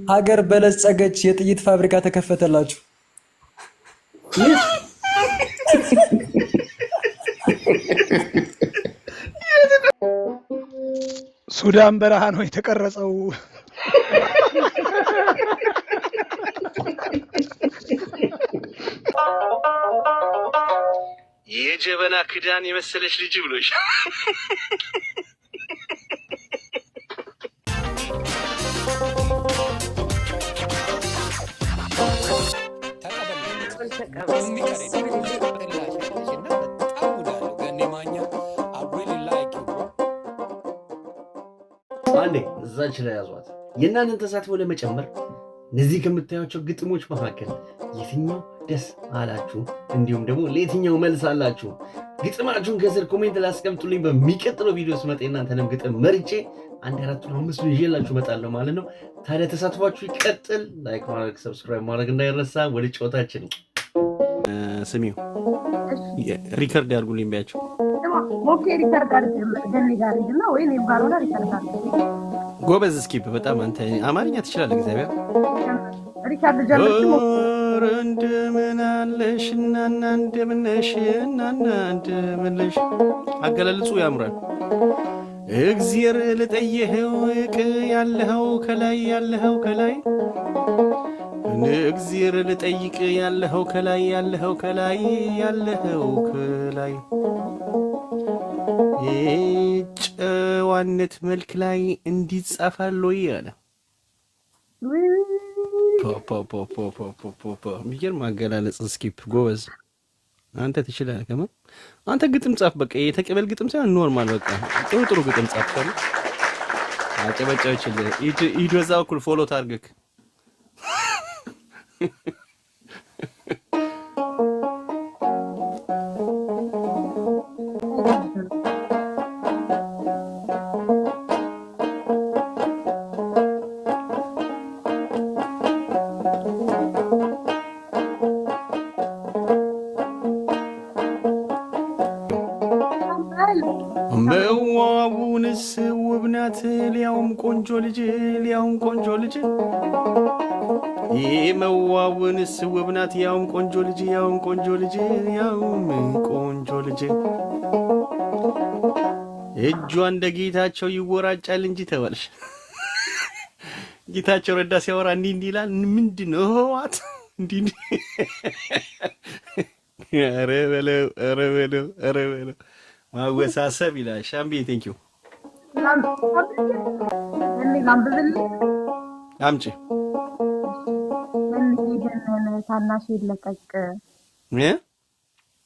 ሀገር በለጸገች የጥይት ፋብሪካ ተከፈተላችሁ። ሱዳን በረሃ ነው የተቀረጸው። የጀበና ክዳን የመሰለች ልጅ ብሎሽ አንዴ እዛች ላይ ያዟት። የእናንተን ተሳትፎ ለመጨመር እነዚህ ከምታዩቸው ግጥሞች መካከል የትኛው ደስ አላችሁ? እንዲሁም ደግሞ ለየትኛው መልስ አላችሁ? ግጥማችሁን ከስር ኮሜንት ላይ አስቀምጡልኝ። በሚቀጥለው ቪዲዮ ስመጣ እናንተንም ግጥም መርጬ 1 4 5 ይዤላችሁ እመጣለሁ ማለት ነው። ታዲያ ተሳትፏችሁ ይቀጥል። ላይክ ማድረግ፣ ሰብስክራይብ ማድረግ እንዳይረሳ። ወደ ጨዋታችን ስሚው ሪከርድ ያርጉልኝ ቢያቸው ኦኬ ሪከርድ አድርገን ገኔ ጋር ይልና ወይ ነው ባሮና ሪከርድ አድርገን ጎበዝ። እስኪ በጣም አንተ አማርኛ ትችላለህ። እግዚአብሔር ሪከርድ ጀምሮ እንደምን አለሽ እናና እንደምነሽ እናና እንደምነሽ አገላለጹ ያምራል። እግዚአብሔር ልጠየኸው እቅ ያለኸው ከላይ ያለኸው ከላይ እግዚአብሔር ልጠይቅ ያለኸው ከላይ ያለኸው ከላይ ያለኸው ከላይ ጨዋነት መልክ ላይ እንዲጻፋል ወይ አለ። የሚገርም አገላለጽ። ስኪፕ ጎበዝ፣ አንተ ትችላለህ። ከማ አንተ ግጥም ጻፍ። በቃ የተቀበል ግጥም ሳይሆን ኖርማል፣ በቃ ጥሩ ጥሩ ግጥም ጻፍ። ካለ አጨበጫዎችልህ ሂድ በዛው እኩል ፎሎ ታርገክ መዋቡንስ ውብ ናት ሊያውም ቆንጆ ልጅ ሊያውም ቆንጆ ልጅ መዋቡንስ ውብ ናት ያውም ቆንጆ ልጅ ያውም ቆንጆ ልጅ ያውም ቆንጆ ልጅ እጇ እንደ ጌታቸው ይወራጫል እንጂ ተባልሽ። ጌታቸው ረዳ ሲያወራ እንዲህ ይላል። ምንድን ነው ህዋት እንዲህ ኧረ በለው ኧረ በለው ኧረ በለው ማወሳሰብ ይላል። ሻምቢ ቴንክ ዩ አምጪ ታናሽ ይለቀቅ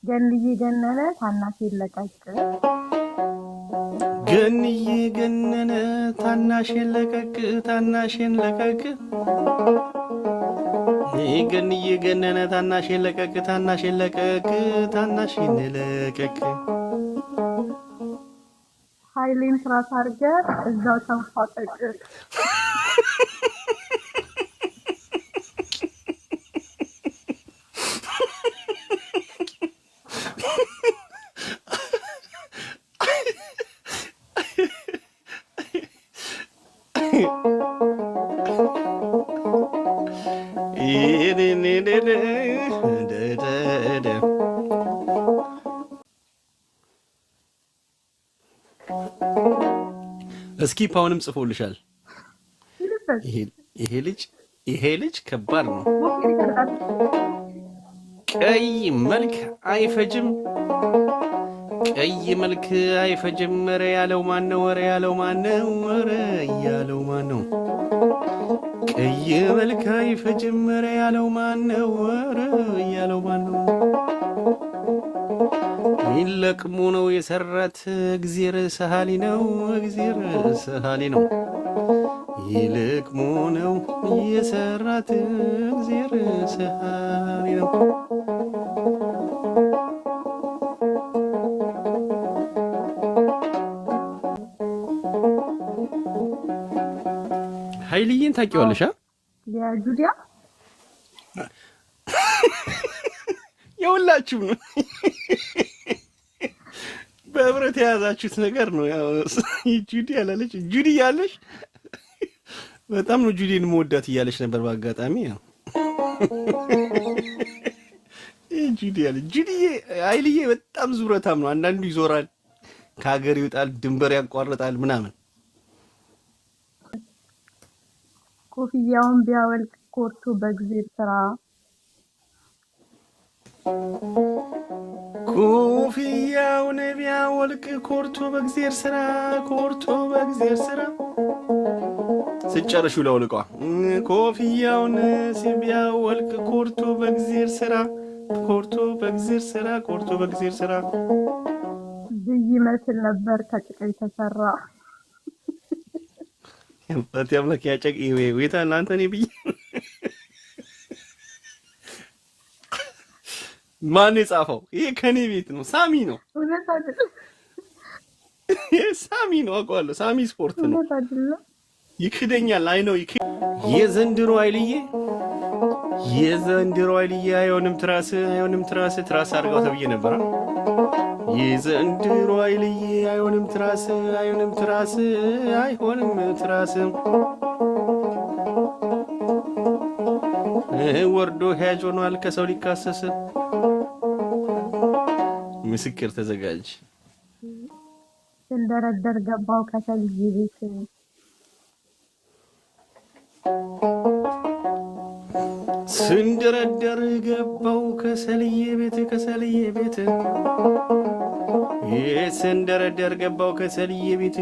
ገንዬ ገነነ ታናሽ ይለቀቅ ገንዬ ገነነ ታናሽ ይለቀቅ ታናሽን ለቀቅ ገንዬ ገነነ ታናሽ ይለቀቅ ታናሽ ይለቀቅ ታናሽን ለቀቅ ኃይሌን ስራት አድርገህ እዛው ተንፋቀቅ እስኪ ፓውንም ጽፎልሻል። ይሄ ልጅ ከባድ ነው። ቀይ መልክ አይፈጅም ቀይ መልክ አይፈጅም። ኧረ ያለው ማነው? ኧረ ያለው ማነው? ኧረ ያለው ማነው? ቀይ መልክ አይፈጅም። ኧረ ያለው ማነው? ኧረ ያለው ማነው? ይለቅሙ ነው የሰራት እግዚአብሔር ሰሃሊ ነው። እግዚአብሔር ሰሃሊ ነው። ይለቅሙ ነው የሰራት እግዚአብሔር ሰሃሊ ነው። ኃይልዬን ታውቂዋለሽ? የጁዲያ የሁላችሁ ነው። በህብረት የያዛችሁት ነገር ነው። ያው ጁዲ ያላለች ጁዲ ያለሽ በጣም ነው ጁዲን መወዳት እያለች ነበር በአጋጣሚ ያው ጁዲዬ አይልዬ በጣም ዙረታም ነው። አንዳንዱ ይዞራል፣ ከሀገር ይወጣል፣ ድንበር ያቋርጣል ምናምን። ኮፍያውን ቢያወልቅ ኮርቱ በእግዚአብሔር ስራ ኮፍያውን ቢያወልቅ ኮርቶ በእግዚአብሔር ስራ ኮርቶ በእግዚአብሔር ስራ ስጨርሹ ለውልቋ ኮፍያውን ቢያወልቅ ኮርቶ በእግዚአብሔር ስራ ኮርቶ በእግዚአብሔር ስራ ኮርቶ በእግዚአብሔር ስራ ብይ መስል ነበር ከጭቃ የተሰራ ያምጣት ያምለክ ያጨቅ ወይታ እናንተ ነኝ ብይ ማን የጻፈው? ይሄ ከኔ ቤት ነው። ሳሚ ነው። እውነት አይደለም? ሳሚ ነው አውቀዋለሁ። ሳሚ ስፖርት ነው። እውነት አይደለም? ይክደኛል። አይ ነው የዘንድሮ አይልዬ የዘንድሮ አይልዬ አይሆንም ትራስ ትራስ አድርጋው ተብዬ ነበር። የዘንድሮ አይልዬ አይሆንም ትራስ አይሆንም ትራስ ወርዶ ሄጅ ሆኗል ከሰው ሊካሰስ ምስክር ተዘጋጅ ስንደረደር ገባው ከሰልዬ ቤት ስንደረደር ገባው ከሰልዬ ቤት ስንደረደር ገባው ከሰልዬ ቤት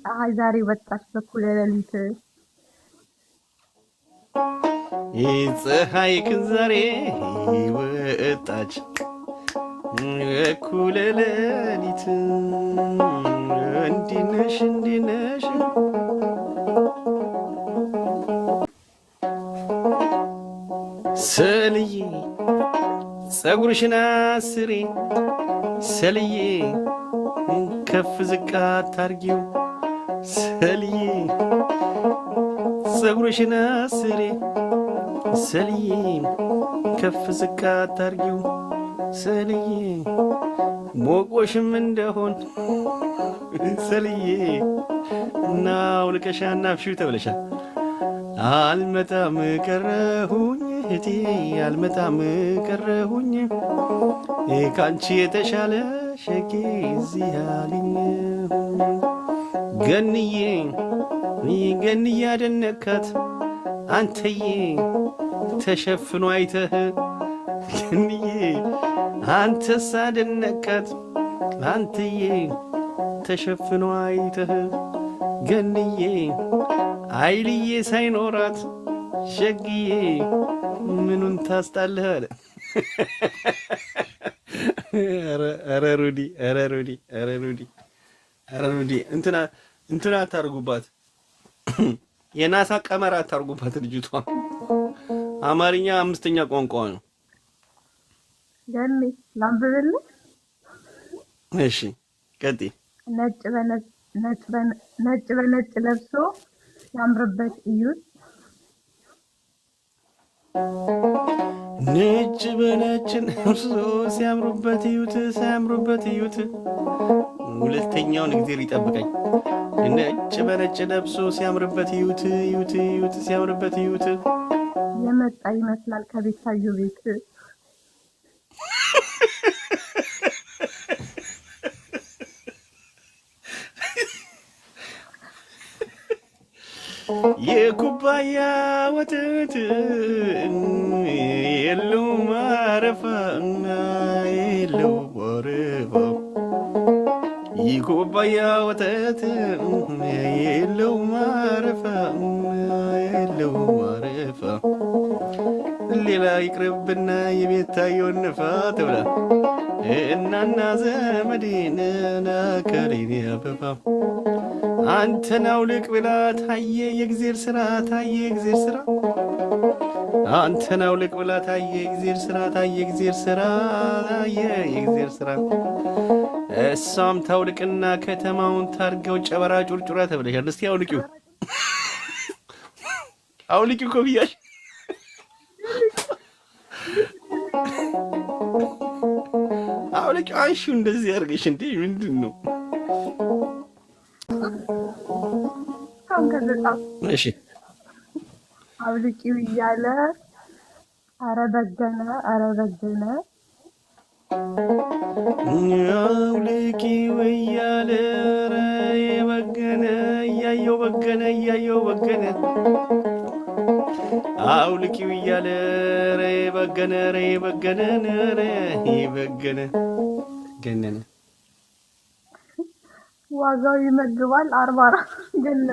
ፀሐይ ዛሬ ወጣች በኩለ ሌሊት ፀሐይ ዛሬ ወጣች በኩለ ሌሊት እንዲነሽ ሰልዬ ፀጉርሽን አስሬ ሰልዬ ከፍ ዝቅ አታርጊው ሰልዬ ፀጉርሽን አስሬ ሰልዬ ከፍ ዝቅ አታርጊው ሰልዬ ሞቆሽም እንደሆን ሰልዬ እና አውልቀሻ ናፍሺው ተብለሻል። አልመጣም ቀረሁኝ እህቴ አልመጣም ቀረሁኝ ካንቺ የተሻለ ሸጌ እዚህ ያገኘ ገንዬ ያደነካት አንተዬ ተሸፍኖ አይተህ ገንዬ አንተስ አደነካት አንተዬ ተሸፍኖ አይተህ ገንዬ አይልዬ ሳይኖራት ሸግዬ ምኑን ታስጣለህ አለ። ኧረ ሩዲ እንትና አታርጉባት፣ የናሳ ቀመር አታርጉባት። ልጅቷ አማርኛ 5ኛ ቋንቋ ነው። ገኒ ላምብብልህ? እሺ ቀጥይ። ነጭ በነጭ ለብሶ ሲያምርበት እዩት። ነጭ በነጭ ለብሶ ሲያምሩበት እዩት። ሁለተኛውን እግዚአብሔር ይጠብቀኝ። ነጭ በነጭ ለብሶ ሲያምርበት እዩት። ሲያምርበት እዩት። የመጣ ይመስላል ከቤታዩ ቤት የኩባያ ወተት የለው ማረፋ የለው ማረፋ የኩባያ ወተት የለው ማረፋ የለው ማረፋ ሌላ ይቅርብና የቤታየውን ነፋ ተብላ እናና ዘመዴን ናከሬኔ አበባ አንተን አውልቅ ብላ ታየ የእግዚአብሔር ስራ ታየ የእግዚአብሔር ስራ አንተን አውልቅ ብላ ታየ የእግዚአብሔር ስራ ታየ የእግዚአብሔር ስራ ታየ የእግዚአብሔር ስራ እሷም ታውልቅና ከተማውን ታርገው ጨበራ ጩርጩራ ተብለሻል። እስቲ አውልቂው እኮ ብያሽ አውልቂው አንሺው እንደዚህ ያርገሽ እንዴ ምንድን ነው? አሁን ከዘጣው እሺ አብልቂው እያለ አረ በገነ አውልቂው እያለ ኧረ በገነ እያየው በገነ አውልቂው እያለ ኧረ በገነ ገነነ ዋጋው ይመግባል 44 ገነነ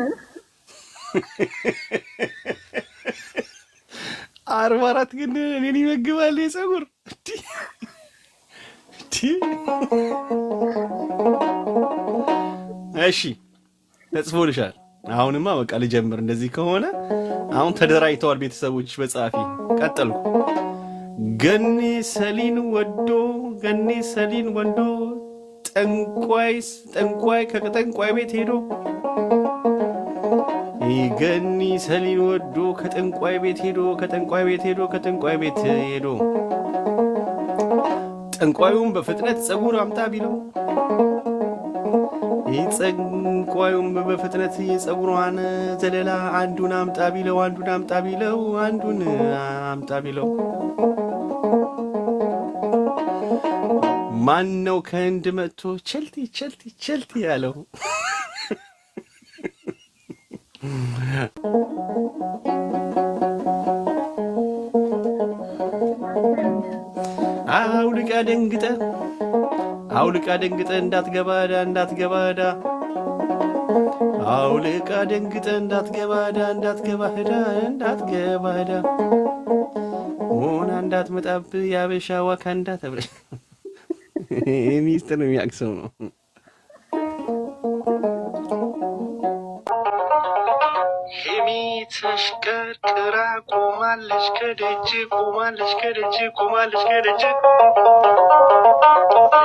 44 ግን እኔን ይመግባል የፀጉር እሺ ተጽፎልሻል። አሁንማ በቃ ልጀምር። እንደዚህ ከሆነ አሁን ተደራጅተዋል ቤተሰቦች በጻፊ ቀጠልኩ። ገኔ ሰሊን ወዶ ጠንቋይ ከጠንቋይ ቤት ሄዶ ገኒ ሰሊን ወዶ ከጠንቋይ ቤት ሄዶ ጠንቋዩም በፍጥነት ፀጉር አምጣ ቢለው ጠንቋዩም በፍጥነት የፀጉሯን ዘለላ አንዱን አምጣ ቢለው ማን ነው ከህንድ መጥቶ ቸልቲ ያለው? አውልቃ ደንግጠ እንዳትገባዳ አውልቃ ደንግጠ እንዳትገባዳ ሆና እንዳትመጣብህ ያበሻ ዋካንዳ ተብለ ሚስጥር የሚያክሰው ነው። ሄሚ ተሽቀርቅራ ቆማለች ከደጅ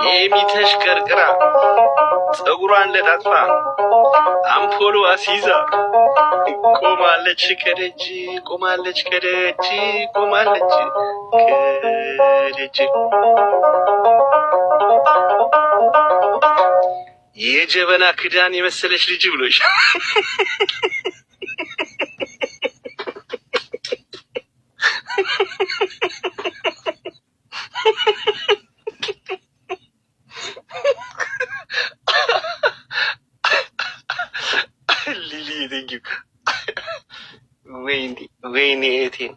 ሄሚ ተሽቀርቅራ ፀጉሯን ለጣጥፋ አምፖሎ አሲዛ ቆማለች ከደጅ የጀበና ክዳን የመሰለች ልጅ ብሎሽ ወይኔ እቴን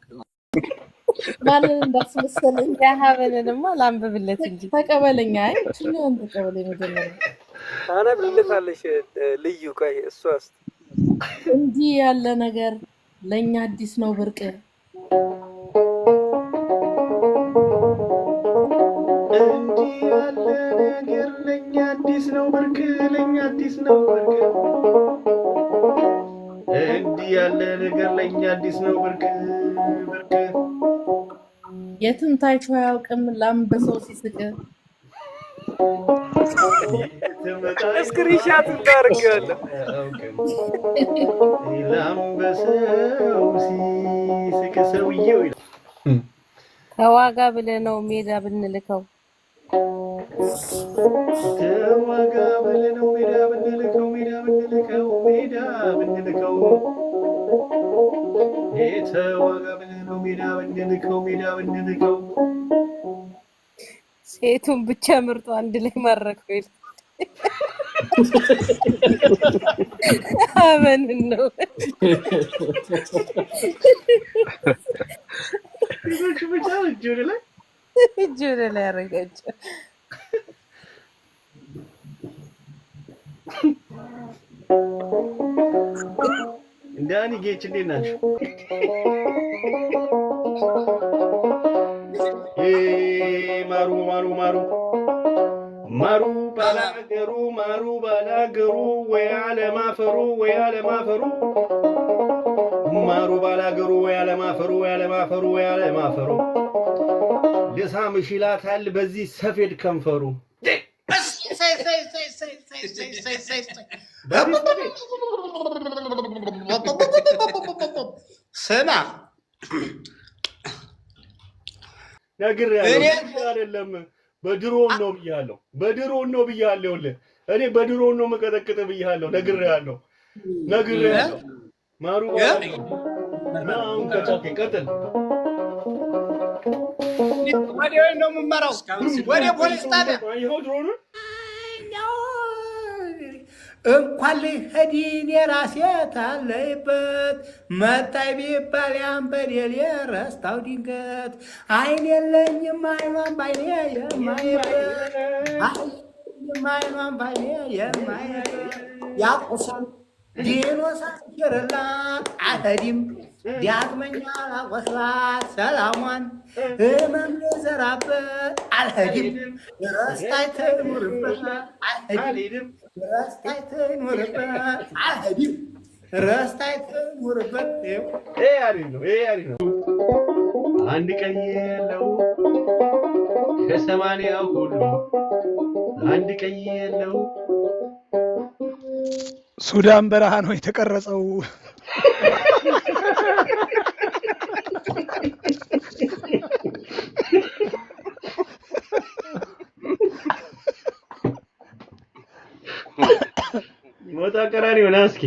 ማንን እንዳስመሰለኝ ያሀበልንማ ላንብብለት እንጂ ተቀበለኛ። አይ እቺን ተቀበለኝ መጀመሪያ ታነብልታለሽ ልዩ ቆይ እሷስ እንዲህ ያለ ነገር ለኛ አዲስ ነው ብርቅ እንዲህ ያለ ነገር ለኛ አዲስ ነው ብርቅ እንዲህ ያለ ነገር ለኛ አዲስ ነው ብርቅ የትም ታይቶ አያውቅም ላምበሰው ሲስቅ ስክሪንሻት እንዳርጋለሁ ላምበሰው ሲስቅ ሰውዬው ከዋጋ ብለህ ነው ሜዳ ብንልከው ከዋጋ ብለህ ነው ሜዳ ብንልከው የተዋጋ ብለህ ነው ሜዳ ብንልከው ሴቱን ብቻ ምርጦ አንድ ላይ ማረከው ይል አመን ነው ብቻ እጁን ላይ ያረጋች ዳኒ ጌች እንዴት ናችሁ? ማሩ ባላገሩ ወያለ ማፈሩ ወያለ ማፈሩ ልሳምሽ ይላታል በዚህ ሰፌድ ከንፈሩ ስማ ነግሬያለሁ አይደለም በድሮን ነው ብያለሁ እኔ በድሮን ነው መቀጠቅጥ ብያለሁ ነግሬሃለሁ ማሩ አሁን ቀጥል ወዲያ ነው የምመራው ወደ ፖሊስ ጣቢያ ይኸው ድሮን እንኳን ልሄድን የራሴ ታለይበት መጣይ ቢባል ያን በደል የረስታው ድንገት አይን የለኝም አይኗን ባይኔ የማይበት አይኗን ባይኔ የማይበት ያቆሳል ዲኖሳውሮች አልሄድም ዳግመኛ ላቆስላት ሰላሟን ህመም ልዘራበት አልሄድም ረስታይ ትኑርበት አልሄድም ረስታይ ትኑርበት አልሄድም ረስታይ ትኑርበት ይሄ አሪፍ ነው አንድ ቀን የለው ከሰማንያው ሁሉ አንድ ቀን የለው ሱዳን በረሃ ነው የተቀረጸው። ሞታ ቀራኒ ሆነ እስኪ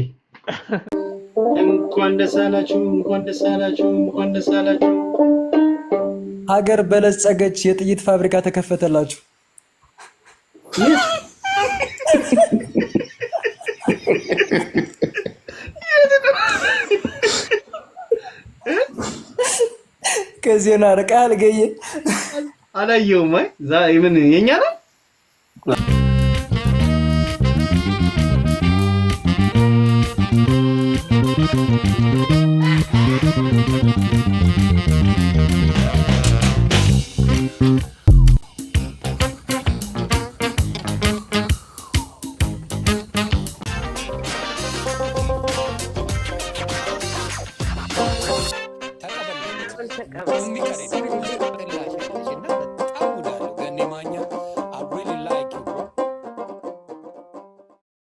እንኳን ደስ አላችሁ ሀገር በለጸገች የጥይት ፋብሪካ ተከፈተላችሁ ከዜና ርቃል ገየ አላየውም ምን የኛ ነው ተቀበል